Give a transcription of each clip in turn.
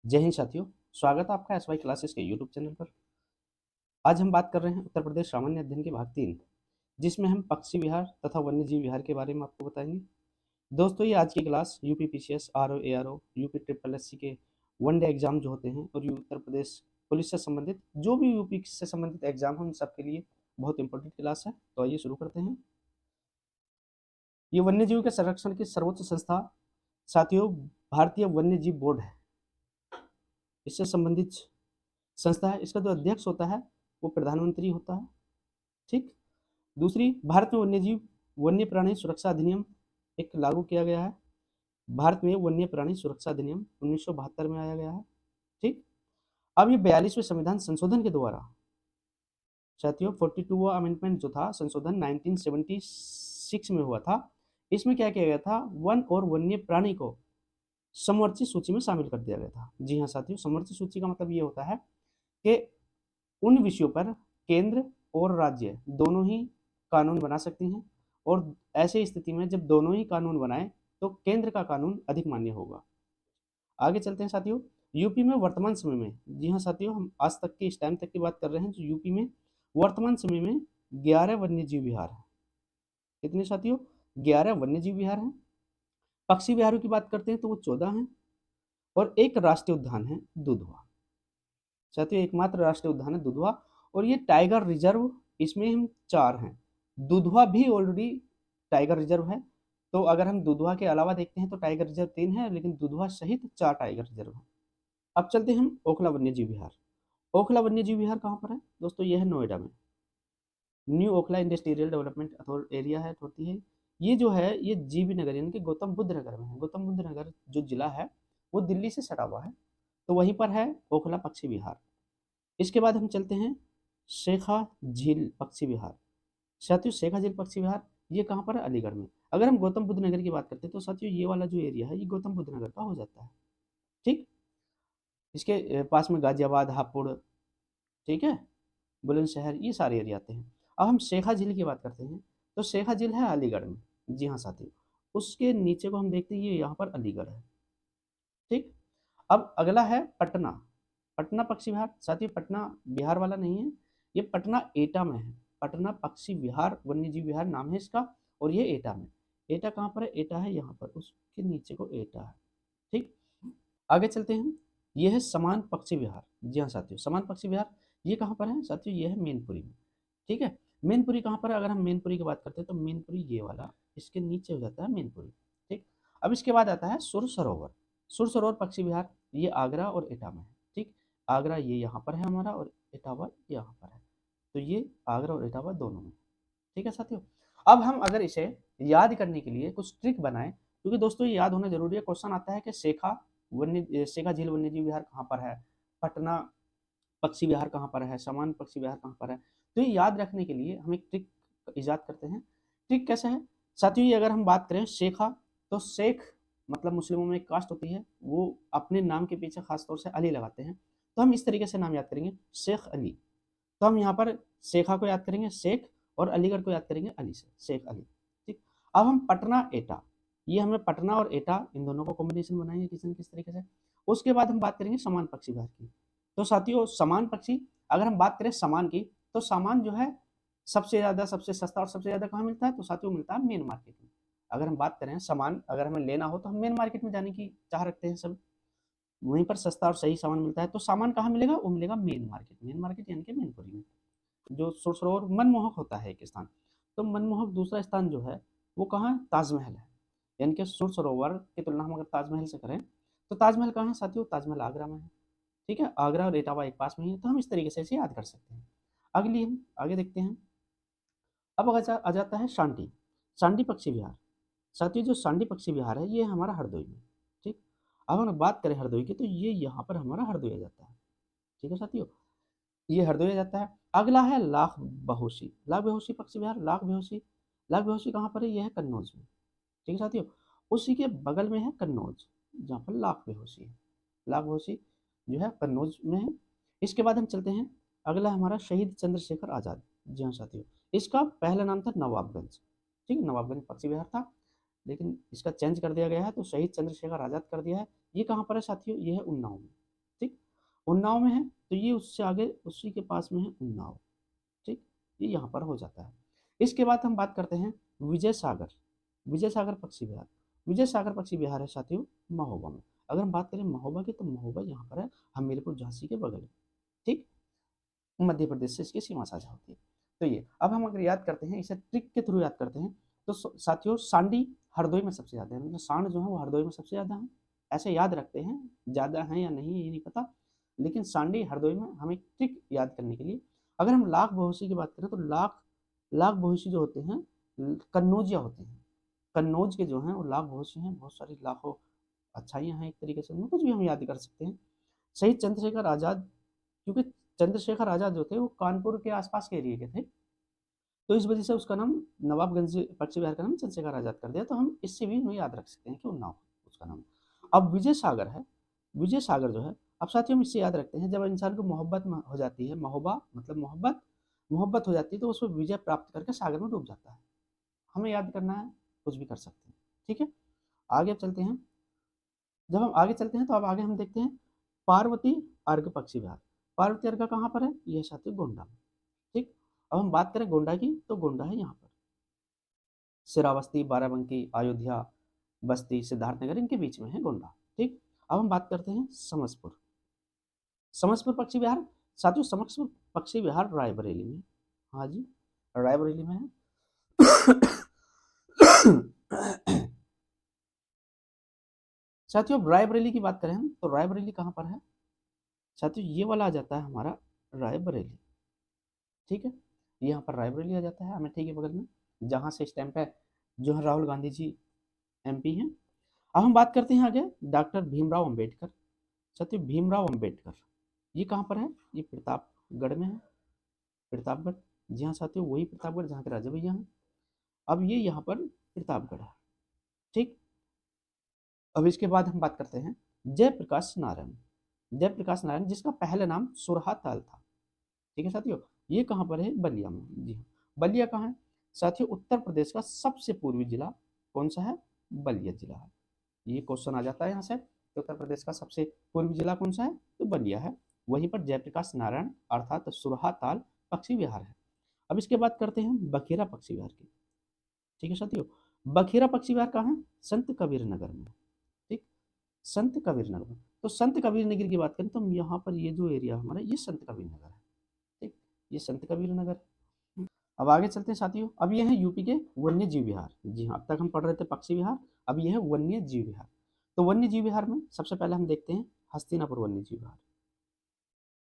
जय हिंद साथियों। स्वागत है आपका एसवाई क्लासेस के यूट्यूब चैनल पर। आज हम बात कर रहे हैं उत्तर प्रदेश सामान्य अध्ययन के भाग 3, जिसमें हम पक्षी विहार तथा वन्यजीव विहार के बारे में आपको बताएंगे। दोस्तों, ये आज की class UP PCS, RO, ARO, UP triple SC के वनडे एग्जाम जो होते हैं और उत्तर प्रदेश पुलिस से संबंधित जो भी यूपी से संबंधित एग्जाम है उन सबके लिए बहुत इंपॉर्टेंट क्लास है। तो आइए शुरू करते हैं। ये वन्यजीव के संरक्षण की सर्वोच्च संस्था साथियों भारतीय वन्यजीव बोर्ड है। इससे संबंधित संस्था है। इसका जो अध्यक्ष होता है वो प्रधानमंत्री होता है। ठीक। दूसरी, भारत में वन्यजीव वन्य प्राणी सुरक्षा अधिनियम एक लागू किया गया है। भारत में वन्य प्राणी सुरक्षा अधिनियम 1972 में आया गया है। ठीक। अब ये 42वें संविधान संशोधन के द्वारा साथियों 42वां अमेंडमेंट जो था संशोधन 1976 में हुआ था। इसमें क्या किया गया था, वन और वन्य प्राणी को समवर्ती सूची में शामिल कर दिया गया था। जी हाँ साथियों, समवर्ती सूची का मतलब ये होता है कि उन विषयों पर केंद्र और राज्य दोनों ही कानून बना सकती हैं, और ऐसे स्थिति में जब दोनों ही कानून बनाए तो केंद्र का कानून अधिक मान्य होगा। आगे चलते हैं साथियों। यूपी में वर्तमान समय में, जी हाँ साथियों, हम आज तक के इस टाइम तक की बात कर रहे हैं, जो यूपी में वर्तमान समय में 11 वन्यजीव विहार है। कितने साथियों? 11 वन्यजीव विहार हैं। पक्षी विहारों की बात करते हैं तो वो 14 हैं, और एक राष्ट्रीय उद्यान है दुधवा। साथियों, एकमात्र राष्ट्रीय उद्यान है दुधवा, और ये टाइगर रिजर्व, इसमें हम 4 हैं। दुधवा भी ऑलरेडी टाइगर रिजर्व है। तो अगर हम दुधवा के अलावा देखते हैं तो टाइगर रिजर्व 3 है, लेकिन दुधवा सहित 4 टाइगर रिजर्व है। अब चलते हैं हम ओखला वन्यजीव विहार। ओखला वन्यजीव विहार कहाँ पर है दोस्तों? ये है नोएडा में। New Okhla industrial development area है, होती है। ये जो है ये जीबी नगर यानी कि गौतम बुद्ध नगर में है। गौतम बुद्ध नगर जो जिला है वो दिल्ली से सटा हुआ है, तो वहीं पर है ओखला पक्षी विहार। इसके बाद हम चलते हैं शेखा झील पक्षी विहार। साथियों, शेखा झील पक्षी विहार ये कहाँ पर है? अलीगढ़ में। अगर हम गौतम बुद्ध नगर की बात करते हैं तो साथियों ये वाला जो एरिया है ये गौतम बुद्ध नगर का हो जाता है। ठीक। इसके पास में गाजियाबाद, हापुड़, ठीक है, बुलंदशहर, ये सारे एरिया आते हैं। अब हम शेखा झील की बात करते हैं तो शेखा झील है अलीगढ़ में। जी हाँ साथियों, उसके नीचे को हम देखते हैं ये यहाँ पर अलीगढ़ है। ठीक। अब अगला है पटना। पटना पक्षी विहार। साथियों, पटना बिहार वाला नहीं है, ये पटना एटा में है। पटना पक्षी विहार वन्यजीव विहार नाम है इसका, और ये एटा में। एटा कहाँ पर है? एटा है यहाँ पर, उसके नीचे को एटा है। ठीक। आगे चलते हैं। ये है समान पक्षी विहार। जी हाँ साथियों, समान पक्षी विहार ये कहाँ पर है साथियों? ये है मैनपुरी में। ठीक है। मैनपुरी कहाँ पर है? अगर हम मैनपुरी की बात करते हैं तो मैनपुरी ये वाला, इसके नीचे हो जाता है मैनपुरी। ठीक। अब इसके बाद आता है सुर सरोवर। सुर सरोवर पक्षी विहार ये आगरा और एटा में है। ठीक। आगरा ये यहाँ पर है हमारा, और इटावा यहाँ पर है। तो ये आगरा और इटावा दोनों में। ठीक है साथियों। अब हम अगर इसे याद करने के लिए कुछ ट्रिक बनाएं, क्योंकि दोस्तों ये याद होना जरूरी है। क्वेश्चन आता है कि शेखा झील वन्यजीव विहार कहाँ पर है, पटना पक्षी विहार कहाँ पर है, समान पक्षी विहार कहाँ पर है। तो ये याद रखने के लिए हम एक ट्रिक इजाद करते हैं। ट्रिक कैसे है साथियों? ये अगर हम बात करें शेखा, तो शेख मतलब मुस्लिमों में एक कास्ट होती है, वो अपने नाम के पीछे खास तौर से अली लगाते हैं। तो हम इस तरीके से नाम याद करेंगे, शेख अली। तो हम यहाँ पर शेखा को याद करेंगे शेख, और अलीगढ़ को याद करेंगे अली से, शेख अली। ठीक। अब हम पटना एटा, ये हमें पटना और एटा इन दोनों को कॉम्बिनेशन बनाएंगे किसी न किस तरीके से। उसके बाद हम बात करेंगे समान पक्षी विहार की। तो साथियों समान पक्षी, अगर हम बात करें सामान की, तो सामान जो है सबसे ज़्यादा, सबसे सस्ता और सबसे ज़्यादा कहाँ मिलता है? तो साथियों मिलता है मेन मार्केट में। अगर हम बात करें सामान, अगर हमें लेना हो तो हम मेन मार्केट में जाने की चाह रखते हैं सब, वहीं पर सस्ता और सही सामान मिलता है। तो सामान कहाँ मिलेगा? वो मिलेगा मेन मार्केट। मेन मार्केट यानी कि मैनपुरी में, जो सुरसरोवर मनमोहक होता है एक स्थान। तो मनमोहक दूसरा स्थान जो है वो कहाँ है? ताजमहल है। यानी कि सुरसरोवर की तुलना हम अगर ताजमहल से करें तो ताजमहल कहाँ है साथियों? ताजमहल आगरा में है। ठीक है, आगरा और इटावा एक पास में ही है। तो हम इस तरीके से इसे याद कर सकते हैं। अगली हम आगे देखते हैं। अब आ जाता है शांति। शांति पक्षी विहार। साथियों जो शांति पक्षी विहार है ये हमारा हरदोई में। ठीक। अब हम बात करें हरदोई की, तो ये यहाँ पर हमारा हरदोई आ जाता है। ठीक है साथियों, ये हरदोई आ जाता है। अगला है लाख बहोशी। लाख बेहोशी पक्षी विहार। लाख बेहोशी, लाख बेहोशी कहाँ पर है? ये है कन्नौज में। ठीक है साथियों, उसी के बगल में है कन्नौज, जहाँ पर लाख बेहोशी है। लाख बेहोशी जो है कन्नौज में है। इसके बाद हम चलते हैं। अगला हमारा शहीद चंद्रशेखर आज़ाद। जी हाँ साथियों, इसका पहला नाम था नवाबगंज। ठीक है, नवाबगंज पक्षी विहार था, लेकिन इसका चेंज कर दिया गया है, तो शहीद चंद्रशेखर आज़ाद कर दिया है। ये कहाँ पर है साथियों? ये है उन्नाव में। उन्नाव में है, तो ये उससे आगे उसी के पास में है उन्नाव। ठीक, ये यहाँ पर हो जाता है। इसके बाद हम बात करते हैं विजय सागर। विजय सागर पक्षी विहार, विजय सागर पक्षी विहार है साथियों महोबा में। अगर हम बात करें महोबा की, तो महोबा यहाँ पर है हमीरपुर झांसी के बगल में। ठीक, मध्य प्रदेश से इसकी सीमा साझा होती है। तो ये अब हम अगर याद करते हैं, इसे ट्रिक के थ्रू याद करते हैं, तो साथियों सांडी हरदोई में सबसे ज्यादा है, मतलब सांड जो है वो हरदोई में सबसे ज्यादा है। ऐसे याद रखते हैं, ज्यादा है या नहीं ये नहीं पता, लेकिन सांडी हरदोई में हमें ट्रिक याद करने के लिए। अगर हम लाख बहुसी की बात करें, तो लाख लाख बहुसी जो होते हैं कन्नौजिया होते हैं। कन्नौज के जो हैं वो लाख बहुसी हैं, बहुत सारी लाखों अच्छाइयाँ हैं एक तरीके से, उनमें कुछ भी हम याद कर सकते हैं। शहीद चंद्रशेखर आजाद, क्योंकि चंद्रशेखर आजाद जो थे वो कानपुर के आसपास के एरिया के थे, तो इस वजह से उसका नाम नवाबगंज पक्षी विहार का नाम चंद्रशेखर आजाद कर दिया। तो हम इससे भी हमें याद रख सकते हैं कि उन्नाव उसका नाम। अब विजय सागर है, विजय सागर जो है, अब साथियों हम इससे याद रखते हैं, जब इंसान को मोहब्बत हो जाती है, महोबा मतलब मोहब्बत, मोहब्बत हो जाती है, तो उसमें विजय प्राप्त करके सागर में डूब जाता है। हमें याद करना है, कुछ भी कर सकते हैं। ठीक है, आगे चलते हैं। जब हम आगे चलते हैं, तो अब आगे हम देखते हैं पार्वती अर्घ पक्षी विहार। पार्वती अर्घ कहाँ पर है? यह साथियों गोंडा में। ठीक, अब हम बात करें गोंडा की, तो गोंडा है यहाँ पर सिरावस्ती, बाराबंकी, अयोध्या, बस्ती, सिद्धार्थनगर, इनके बीच में है गोंडा। ठीक, अब हम बात करते हैं समसपुर। समसपुर पक्षी विहार, साथियों समसपुर पक्षी विहार रायबरेली में। हाँ जी, रायबरेली में है। साथियों रायबरेली की बात करें हम, तो रायबरेली कहाँ पर है साथियों? ये वाला आ जाता है हमारा रायबरेली। ठीक है, यहाँ पर रायबरेली आ जाता है अमेठी के बगल में, जहाँ से इस टाइम पे जो है राहुल गांधी जी एमपी हैं। अब हम बात करते हैं आगे डॉक्टर भीमराव अंबेडकर। साथियों भीमराव अंबेडकर ये कहाँ पर है? ये प्रतापगढ़ में है, प्रतापगढ़। जी हाँ साथियों, वही प्रतापगढ़ जहाँ के राजा भैया हैं। अब ये यहाँ पर प्रतापगढ़ है। ठीक, अब इसके बाद हम बात करते हैं जयप्रकाश नारायण। जयप्रकाश नारायण जिसका पहला नाम सुरहा ताल था। ठीक है साथियों, ये कहाँ पर है? बलिया में। जी हाँ, बलिया कहाँ है साथियों? उत्तर प्रदेश का सबसे पूर्वी जिला कौन सा है? बलिया जिला है। ये क्वेश्चन आ जाता है यहाँ से कि उत्तर प्रदेश का सबसे पूर्वी जिला कौन सा है? तो बलिया है। वहीं पर जयप्रकाश नारायण अर्थात सुरहा ताल पक्षी विहार है। अब इसके बाद करते हैं बखेरा पक्षी विहार की। ठीक है साथियों, बखेरा पक्षी विहार कहाँ है? संत कबीर नगर में। ठीक, संत कबीर नगर में। तो संत कबीर नगर की बात करें, तो यहाँ पर ये जो एरिया हमारा, ये संत कबीर नगर है। ठीक, ये संत कबीर नगर। अब आगे चलते हैं साथियों, अब ये है यूपी के वन्य जीव विहार। जी हाँ, अब तक हम पढ़ रहे थे पक्षी विहार, अब ये है वन्य जीव विहार। तो वन्य जीव विहार में सबसे पहले हम देखते हैं हस्तिनापुर वन्य जीव विहार।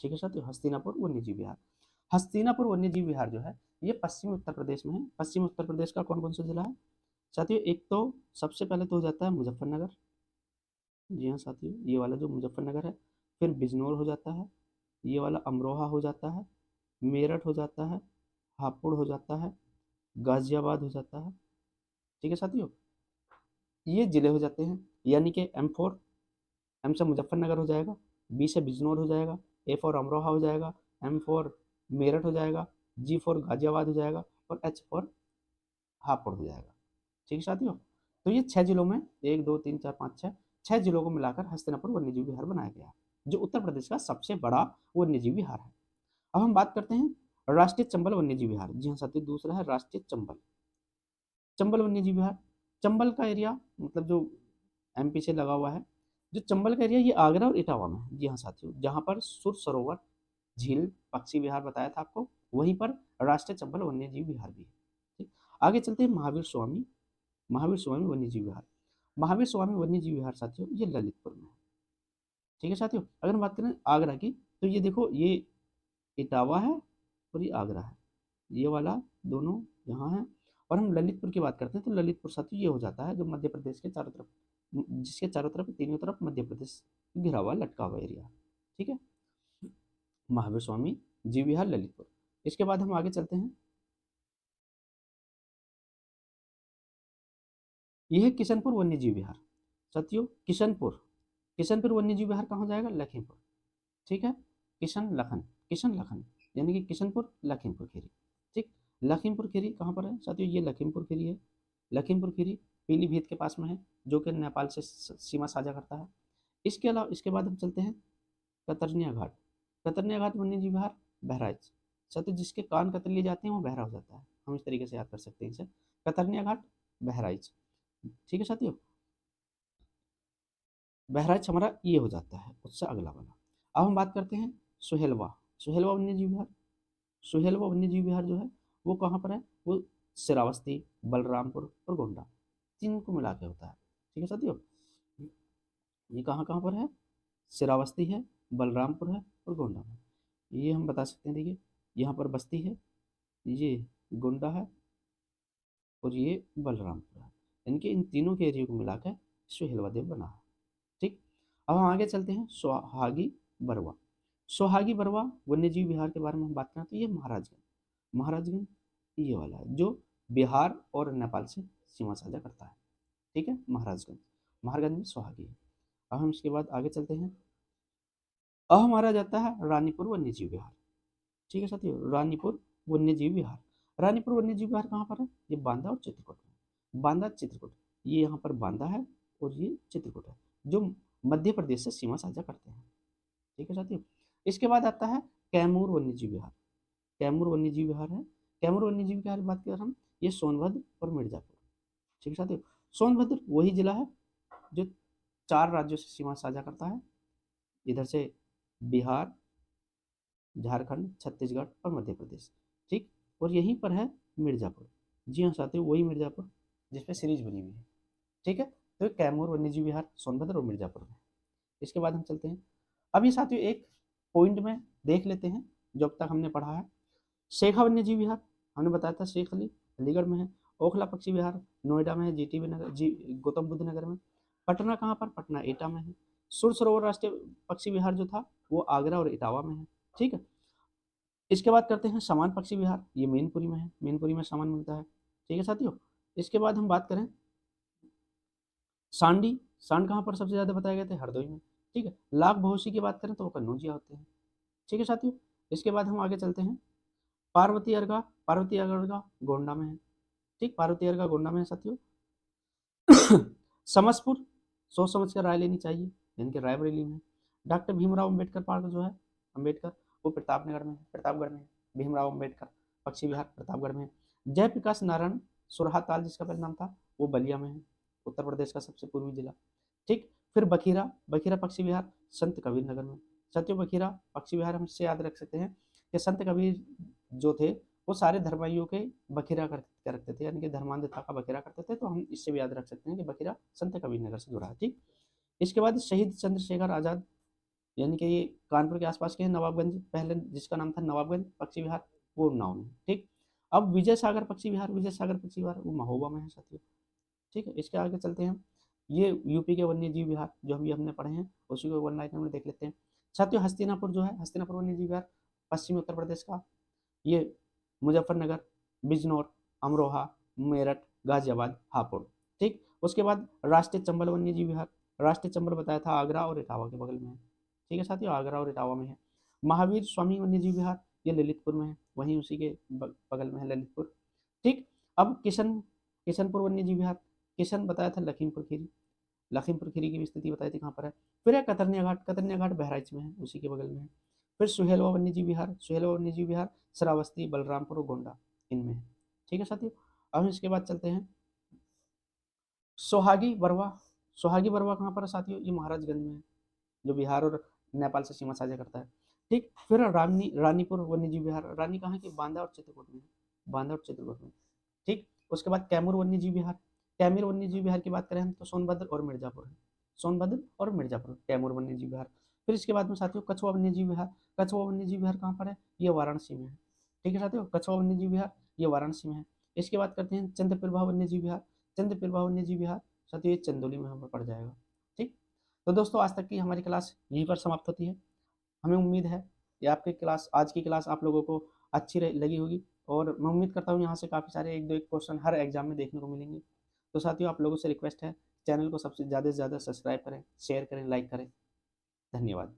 ठीक है साथियों, हस्तिनापुर वन्य जीव विहार। हस्तिनापुर वन्य जीव विहार जो है, ये पश्चिमी उत्तर प्रदेश में है। पश्चिमी उत्तर प्रदेश का कौन कौन सा जिला है साथियों? एक तो सबसे पहले तो हो जाता है मुजफ्फरनगर। जी हाँ साथियों, ये वाला जो मुजफ्फरनगर है, फिर बिजनौर हो जाता है, ये वाला अमरोहा हो जाता है, मेरठ हो जाता है, हापुड़ हो जाता है, गाजियाबाद हो जाता है। ठीक है साथियों, ये जिले हो जाते हैं। यानी कि M4, एम से मुजफ्फरनगर हो जाएगा, बी से बिजनौर हो जाएगा, A फॉर अमरोहा हो जाएगा, M फॉर मेरठ हो जाएगा, G फॉर गाजियाबाद हो जाएगा, और H फॉर हापुड़ हो जाएगा। ठीक है साथियों, तो ये 6 जिलों में, 1 2 3 4 5 6, 6 जिलों को मिलाकर हस्तिनापुर वन्यजीव विहार बनाया गया है, जो उत्तर प्रदेश का सबसे बड़ा वन्यजीव विहार है। अब हम बात करते हैं राष्ट्रीय चंबल वन्यजीव विहार। जी हाँ साथियों, दूसरा है राष्ट्रीय चंबल, चंबल वन्यजीव विहार। चंबल का एरिया मतलब जो MP से लगा हुआ है, जो चंबल का एरिया, ये आगरा और इटावा में है। जी हाँ साथियों, जहाँ पर सुर सरोवर झील पक्षी विहार बताया था आपको, वहीं पर राष्ट्रीय चंबल वन्यजीव विहार भी है। ठीक, आगे चलते हैं महावीर स्वामी, महावीर स्वामी वन्यजीव विहार। महावीर स्वामी वन्यजीव विहार साथियों ये ललितपुर में है। ठीक है साथियों, अगर हम बात करें आगरा की, तो ये देखो, ये इटावा है और ये आगरा है, ये वाला दोनों यहाँ है। और हम ललितपुर की बात करते हैं, तो ललितपुर साथियों ये हो जाता है जो मध्य प्रदेश के चारों तरफ, जिसके चारों तरफ, तीनों तरफ मध्य प्रदेश घिरा हुआ लटका हुआ एरिया। ठीक है, महावीर स्वामी जीव विहार ललितपुर। इसके बाद हम आगे चलते हैं, यह है किशनपुर वन्य जीव विहार। साथियों किशनपुर, किशनपुर वन्य जीव विहार कहाँ हो जाएगा? लखीमपुर। ठीक है, किशन लखन, किशन लखन, यानी कि किशनपुर लखीमपुर खीरी। ठीक, लखीमपुर खीरी कहाँ पर है साथियों? ये लखीमपुर खीरी है। लखीमपुर खीरी पीलीभीत के पास में है, जो कि नेपाल से सीमा साझा करता है। इसके अलावा इसके बाद हम चलते हैं कतरनिया घाट, कतरनिया घाट वन्य जीव विहार बहराइच। साथियों जिसके कान कतर लिए जाते हैं वो बहरा हो जाता है, हम इस तरीके से याद कर सकते हैं इसे, कतरनिया घाट बहराइच। ठीक है साथियों, बहराइच हमारा ये हो जाता है उससे अगला वाला। अब हम बात करते हैं सुहेलवा, सुहेलवा वन्य जीव विहार। सुहेलवा वन्य जीव विहार जो है वो कहाँ पर है, वो श्रावस्ती, बलरामपुर और गोंडा, तीन को मिला के होता है। ठीक है साथियों, ये कहाँ कहाँ पर है, श्रावस्ती है, बलरामपुर है और गोंडा है। ये हम बता सकते हैं, देखिए यहाँ पर बस्ती है, ये गोंडा है और ये बलरामपुर है, इनके इन तीनों के एरिया को मिलाकर सुहेलवा द्वीप बना है। ठीक, अब हम आगे चलते हैं सोहागी बरवा। सोहागी बरवा वन्य जीव विहार के बारे में हम बात करें तो ये महाराजगंज, महाराजगंज ये वाला है जो बिहार और नेपाल से सीमा साझा करता है। ठीक है, महाराजगंज, महाराजगंज में सोहागी है। अब हम इसके बाद आगे चलते हैं, अब हमारा जाता है रानीपुर वन्य जीव विहार। ठीक है साथियों, रानीपुर वन्य जीव विहार, रानीपुर वन्य जीव विहार कहाँ पर है, ये बांदा और चित्रकूट में, बांदा चित्रकूट, ये यहाँ पर बांदा है और ये चित्रकूट है जो मध्य प्रदेश से सीमा साझा करते हैं। ठीक है साथियों, इसके बाद आता है कैमूर वन्य जीव विहार, कैमूर वन्य जीव विहार है, कैमूर वन्य जीव विहार की बात करें हम, ये सोनभद्र और मिर्जापुर। ठीक है साथियों, सोनभद्र वही जिला है जो 4 राज्यों से सीमा साझा करता है, इधर से बिहार, झारखंड, छत्तीसगढ़ और मध्य प्रदेश। ठीक, और यहीं पर है मिर्जापुर, जी हाँ साथियों वही मिर्जापुर जिसपे सीरीज बनी हुई है। ठीक है, तो कैमूर वन्यजीव विहार सोनभद्र और मिर्जापुर में। इसके बाद हम चलते हैं, अब ये साथियों एक पॉइंट में देख लेते हैं जो अब तक हमने पढ़ा है। शेखा वन्यजीव विहार हमने बताया था, शेख अली अलीगढ़ में है। ओखला पक्षी विहार नोएडा में है, जीटीबी नगर, गौतम बुद्ध नगर में। पटना कहाँ पर, पटना एटा में है। सुर सरोवर राष्ट्रीय पक्षी विहार जो था वो आगरा और इटावा में है। ठीक है, इसके बाद करते हैं समान पक्षी विहार, ये मैनपुरी में है, मैनपुरी में सामान मिलता है। ठीक है साथियों, इसके बाद हम बात करें सांडी, सांड कहाँ पर सबसे ज़्यादा बताए गए थे, हरदोई में। ठीक है, लाख भौसी की बात करें तो वो कन्नौजिया होते हैं। ठीक है साथियों, इसके बाद हम आगे चलते हैं पार्वती अर्गा, पार्वती अर्गा गोंडा में है। ठीक, पार्वती अर्गा गोंडा में है साथियों। समसपुर, सोच समझ कर राय लेनी चाहिए, यानी कि रायबरेली में। डॉक्टर भीमराव अम्बेडकर पार्क जो है, अम्बेडकर, वो प्रतापनगर में है, प्रतापगढ़ में है। भीमराव अम्बेडकर पक्षी विहार प्रतापगढ़ में है। जयप्रकाश नारायण सुरहा ताल जिसका पहले नाम था वो बलिया में है, उत्तर प्रदेश का सबसे पूर्वी जिला। ठीक, फिर बखीरा, बखीरा पक्षी विहार संत कबीर नगर में। सत्यो बखीरा पक्षी विहार हम इससे याद रख सकते हैं कि संत कबीर जो थे वो सारे धर्माइयों के बखेरा कर रखते थे, यानी कि धर्मांधता का बखेरा करते थे, तो हम इससे भी याद रख सकते हैं कि बखेरा संत कबीर नगर से जुड़ा है। ठीक, इसके बाद शहीद चंद्रशेखर आजाद, यानी कि ये कानपुर के आसपास के नवाबगंज, पहले जिसका नाम था नवाबगंज पक्षी विहार, वो उन्नाव में। ठीक, अब विजय सागर पक्षी विहार, विजय सागर पक्षी विहार वो महोबा में है साथियों। ठीक है, इसके आगे चलते हैं, ये यूपी के वन्य जीव विहार जो अभी हमने पढ़े हैं उसी को वन लाइन में देख लेते हैं साथियों। हस्तिनापुर जो है, हस्तिनापुर वन्य जीव विहार पश्चिमी उत्तर प्रदेश का, ये मुजफ्फरनगर, बिजनौर, अमरोहा, मेरठ, गाजियाबाद, हापुड़। ठीक, उसके बाद राष्ट्रीय चंबल वन्य जीव विहार, राष्ट्रीय चंबल बताया था आगरा और इटावा के बगल में है। ठीक है साथियों, आगरा और इटावा में है। महावीर स्वामी वन्य जीव विहार ये ललितपुर में है, वहीं उसी के बगल में है ललितपुर। ठीक, अब किशनपुर वन्य जीव विहार, किशन बताया था लखीमपुर खीरी, लखीमपुर खीरी की भी स्थिति बताई थी कहाँ पर है। फिर है कतरनिया घाट, कतरनिया घाट बहराइच में है, उसी के बगल में है। फिर सुहेलवा वन्यजीव विहार, सुहेलवा वन्यजीव विहार श्रावस्ती, बलरामपुर और गोंडा इनमें है। ठीक है साथियों, अब हम इसके बाद चलते हैं सोहागी बरवा, सोहागी बरवा कहाँ पर है साथियों, ये महाराजगंज में है जो बिहार और नेपाल से सीमा साझा करता है। ठीक, फिर रानीपुर वन्यजीव विहार, रानी कहाँ की, बांदा और चित्रकूट में, बांदा और चित्रकूट में। ठीक, उसके बाद कैमूर वन्यजीव विहार, कैमूर वन्यजीव विहार की बात करें हम तो सोनभद्र और मिर्जापुर है, सोनभद्र और मिर्जापुर कैमूर वन्यजीव विहार। फिर इसके बाद में साथियों कछुआ वन्यजीव विहार, कछुआ वन्यजीव विहार कहाँ पर है, ये वाराणसी में है। ठीक है साथियों, कछुआ वन्यजीव विहार ये वाराणसी में है। इसके बाद करते हैं चंद्रप्रभा वन्यजीव विहार, चंद्रप्रभा वन्यजीव विहार साथियों ये चंदौली में हमें पड़ जाएगा। ठीक, तो दोस्तों आज तक की हमारी क्लास यहीं पर समाप्त होती है। हमें उम्मीद है कि आपकी क्लास, आज की क्लास आप लोगों को अच्छी लगी होगी, और मैं उम्मीद करता हूँ यहाँ से काफ़ी सारे एक क्वेश्चन हर एग्जाम में देखने को मिलेंगे। तो साथियों आप लोगों से रिक्वेस्ट है, चैनल को सबसे ज़्यादा से ज़्यादा सब्सक्राइब करें, शेयर करें, लाइक करें। धन्यवाद।